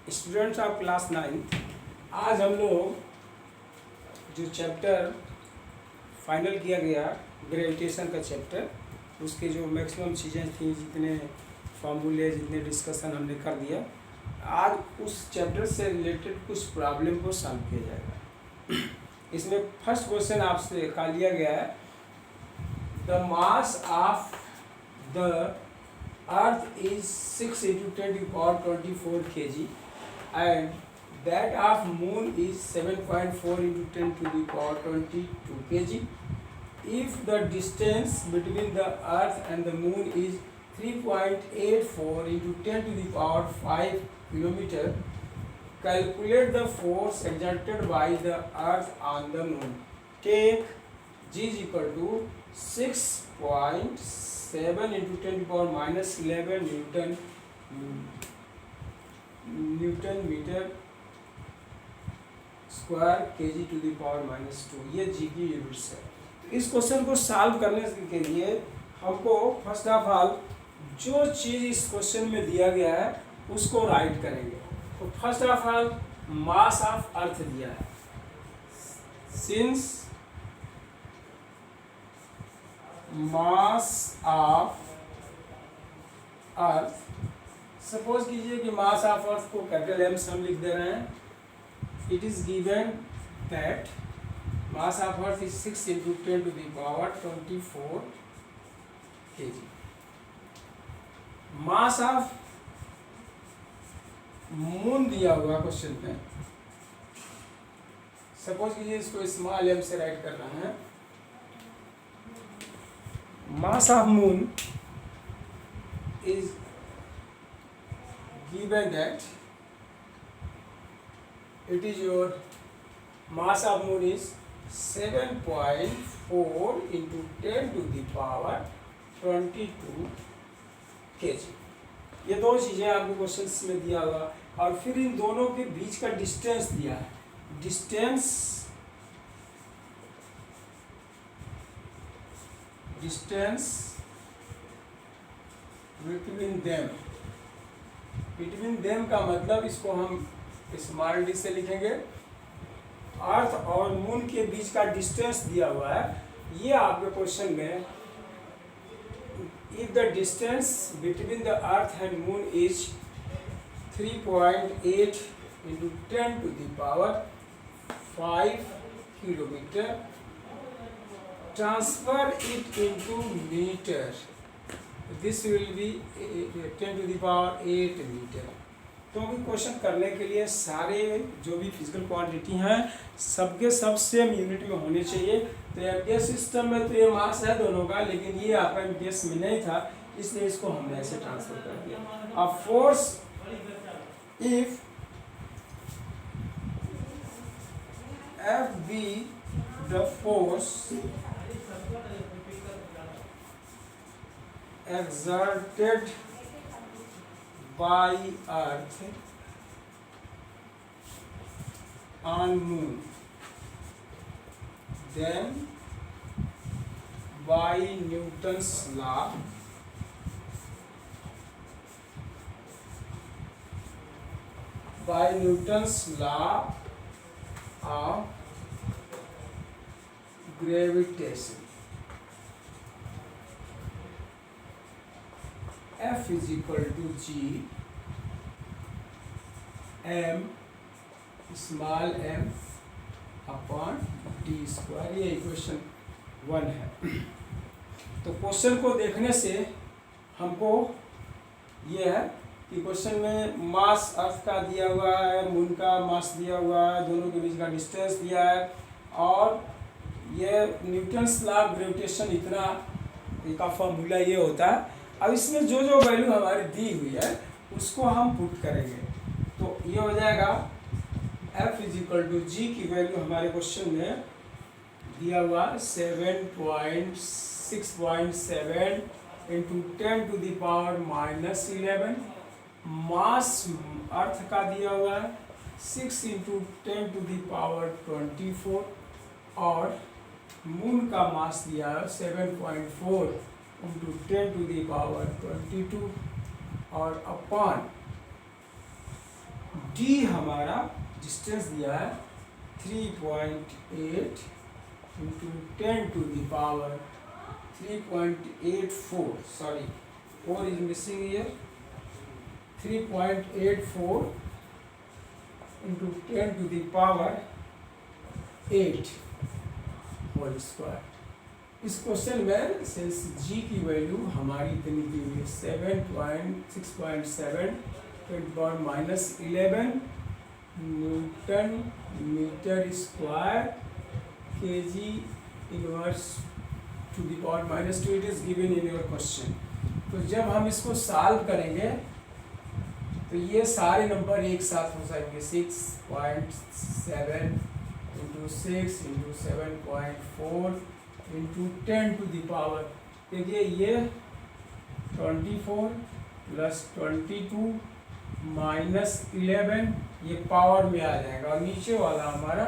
Students of class 9, आज हम लोग जो चैप्टर फाइनल किया गया ग्रेविटेशन का चैप्टर, उसके जो मैक्सिमम चीज़ें थी, जितने फॉर्मूले, जितने डिस्कशन हमने कर दिया, आज उस चैप्टर से रिलेटेड कुछ प्रॉब्लम को सॉल्व किया जाएगा। इसमें फर्स्ट क्वेश्चन आपसे का लिया गया है, the mass of the earth is 6 × 10⁻24 kg and that of moon is 7.4 × 10⁻22 kg. If the distance between the earth and the moon is 3.84 × 10⁵ km, calculate the force exerted by the earth on the moon. Take G is equal to 6.7 × 10⁻11 newton metre square kg⁻²। ये जी की units है। तो इस question को solve करने के लिए हमको फर्स्ट ऑफ ऑल जो चीज़ इस क्वेश्चन में दिया गया है उसको राइट करेंगे। तो first of all mass of earth दिया है, since mass of earth, suppose कीजिए कि मास ऑफ अर्थ को कैपिटल एम से हम लिख दे रहे हैं। It is given that mass of earth is 6 × 10⁻24 kg। Mass of moon दिया हुआ क्वेश्चन में, सपोज कीजिए इसको स्मॉल एम से राइट कर रहे हैं। Mass of moon is given that it is your mass of moon is 7.4 × 10⁻22 kg। ये दो चीज़ें आपको क्वेश्चन में दिया हुआ, और फिर इन दोनों के बीच का डिस्टेंस दिया है। डिस्टेंस बिटवीन देम का मतलब, इसको हम स्मॉल डी से लिखेंगे। अर्थ और मून के बीच का डिस्टेंस दिया हुआ है। ये आपके क्वेश्चन में, if the distance between the earth and moon is 3.8 × 10⁵ km, transfer it into metre, this will be 10⁸ metre. तो अभी क्वेश्चन करने के लिए सारे जो भी फिजिकल क्वांटिटी हैं सबके सब सेम यूनिट में होने चाहिए। तो एमपीएस सिस्टम में तो ये मास है दोनों का, लेकिन ये आपका एमपीएस में नहीं था, इसलिए इसको हमने ऐसे ट्रांसफर कर दिया। अब force, if F be the force exerted by earth on moon, then by Newton's law of gravitation, F is equal to G m small m upon D square. ये इक्वेशन 1 है। तो क्वेश्चन को देखने से हमको ये है कि क्वेश्चन में मास अर्थ का दिया हुआ है, मून का मास दिया हुआ है, दोनों के बीच का डिस्टेंस दिया है, और ये न्यूटन्स लॉ ऑफ ग्रेविटेशन, इतना का फॉर्मूला ये होता है। अब इसमें जो जो वैल्यू हमारी दी हुई है उसको हम पुट करेंगे। तो ये हो जाएगा F इज इक्वल टू जी की वैल्यू हमारे क्वेश्चन में दिया हुआ 7.6.7 × 10⁻11। मास अर्थ का दिया हुआ है 6 × 10⁻24, और मून का मास दिया है 7.4 × 10⁻22, और अपॉन डी हमारा डिस्टेंस दिया है 3.8 into 10⁻³ 3.84, sorry 4 is missing here, 3.84 into 10⁻8 whole square. इस क्वेश्चन में सिंस जी की वैल्यू हमारी इतनी दी हुई है 6.7 -11 newton metre square KG inverse to the power -2, it is given in your question. तो जब हम इसको सॉल्व करेंगे तो ये सारे नंबर एक साथ हो जाएंगे, 6.7 इंटू 6 इंटू 7.4 इंटू 10⁻, देखिए ये 24 प्लस 22 माइनस 11, ये पावर में आ जाएगा, और नीचे वाला हमारा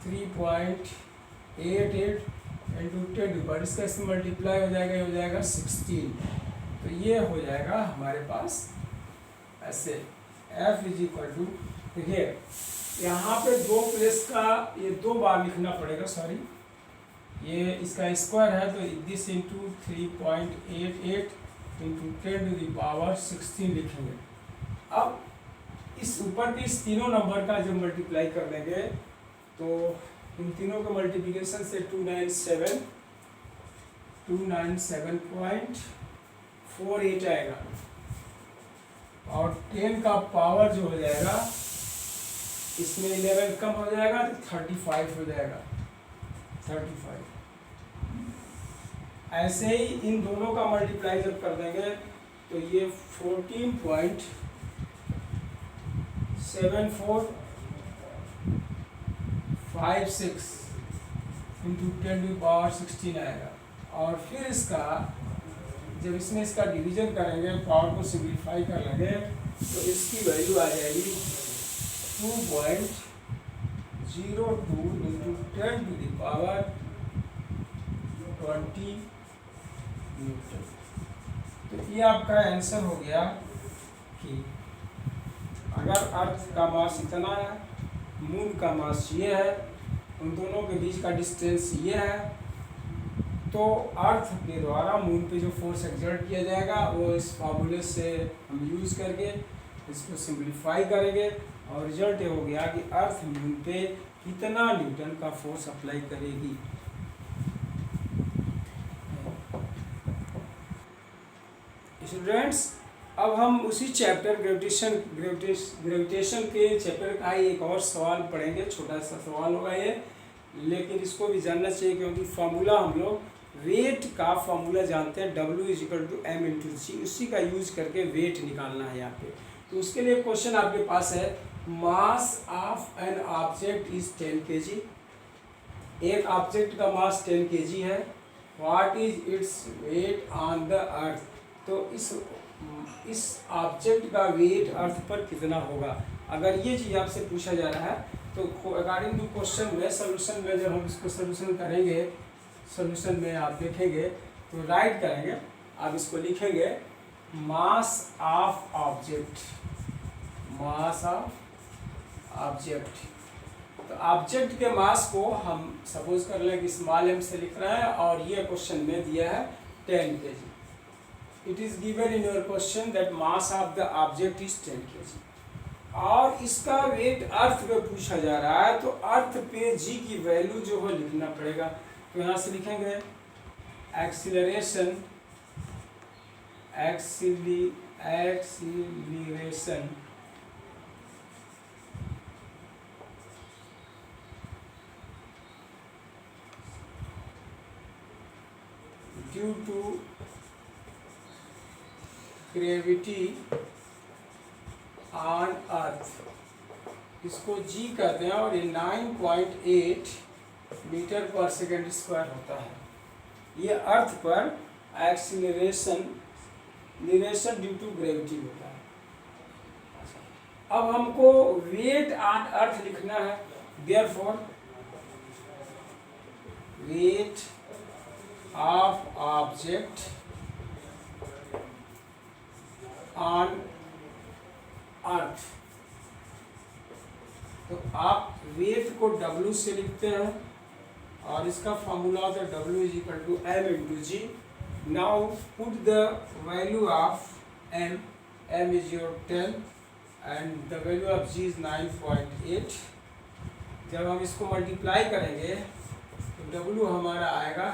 3.88 इंटू 10⁻, इसका इसमें मल्टीप्लाई हो जाएगा, ये हो जाएगा 16। तो ये हो जाएगा हमारे पास ऐसे F इज इक्वल टू, देखिए यहाँ पे 2 प्लेस का ये 2 बार लिखना पड़ेगा, सॉरी ये इसका स्क्वायर है, तो दिस इंटू 3.88 इंटू 10⁻16 लिखेंगे। अब इस ऊपर के इस तीनों नंबर का जब मल्टीप्लाई कर देंगे तो इन तीनों का मल्टीप्लिकेशन से 297.48 आएगा, और 10 का पावर जो हो जाएगा इसमें 11 कम हो जाएगा तो 35 हो जाएगा, 35। ऐसे ही इन दोनों का मल्टीप्लाई जब कर देंगे तो ये 14.7456 इंटू 10⁻16 आएगा। और फिर इसका जब इसमें इसका डिवीजन करेंगे, पावर को सिंप्लीफाई कर लेंगे, तो इसकी वैल्यू आ जाएगी 2.02 इंटू 10⁻20 न्यूटन। तो ये आपका आंसर हो गया कि अगर अर्थ का मास इतना है, मून का मास ये है, उन दोनों के बीच का डिस्टेंस ये है, तो अर्थ के द्वारा मून पे जो फोर्स एक्सर्ट किया जाएगा वो इस फार्मूले से हम यूज़ करके इसको सिंप्लीफाई करेंगे, और रिजल्ट ये हो गया कि अर्थ मून पे कितना न्यूटन का फोर्स अप्लाई करेगी। स्टूडेंट्स, अब हम उसी चैप्टर ग्रेविटेशन के चैप्टर का ही एक और सवाल पढ़ेंगे, छोटा सा सवाल होगा ये, लेकिन इसको भी जानना चाहिए क्योंकि फार्मूला हम लोग वेट का फार्मूला जानते हैं, W = m/g, उसी का यूज करके वेट निकालना है यहाँ पे। तो उसके लिए क्वेश्चन आपके पास है, mass of an object is 10 kg। एक ऑब्जेक्ट का मास 10 kg है, what is its weight on the earth. तो इस ऑब्जेक्ट का वेट अर्थ पर कितना होगा, अगर ये चीज़ आपसे पूछा जा रहा है तो अकॉर्डिंग टू क्वेश्चन में सोल्यूशन में जब हम इसको सोल्यूशन करेंगे, सोल्यूशन में आप देखेंगे तो राइट करेंगे, आप इसको लिखेंगे mass of object, mass of object. तो ऑब्जेक्ट के मास को हम सपोज कर लें कि स्मॉल m से लिख रहे हैं, और ये क्वेश्चन में दिया है 10 kg। It is given in your question that mass of the object is 10 kg, और इसका वेट अर्थ पे पूछा जा रहा है, तो अर्थ पे g की वैल्यू जो है लिखना पड़ेगा। तो यहाँ से लिखेंगे acceleration due to gravity on earth, इसको g कहते हैं, और ये 9.8 मीटर पर सेकेंड स्क्वायर होता है। ये अर्थ पर एक्सीलरेशन ड्यू टू ग्रेविटी होता है। अब हमको वेट ऑन अर्थ लिखना है, therefore weight of object on earth तो आप वेट को W से लिखते हैं और इसका फॉर्मूला होता है W is equal to M into G. Now put the value of M, M is your 10 and the value of G is 9.8। जब हम इसको मल्टीप्लाई करेंगे तो W हमारा आएगा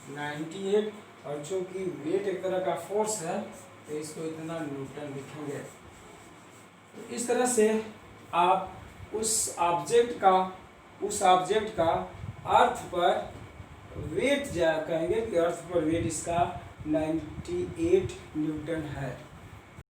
98, और चूँकि वेट एक तरह का फोर्स है तो इसको इतना न्यूटन लिखेंगे। तो इस तरह से आप उस ऑब्जेक्ट का अर्थ पर वेट कहेंगे कि अर्थ पर वेट इसका 98 न्यूटन है।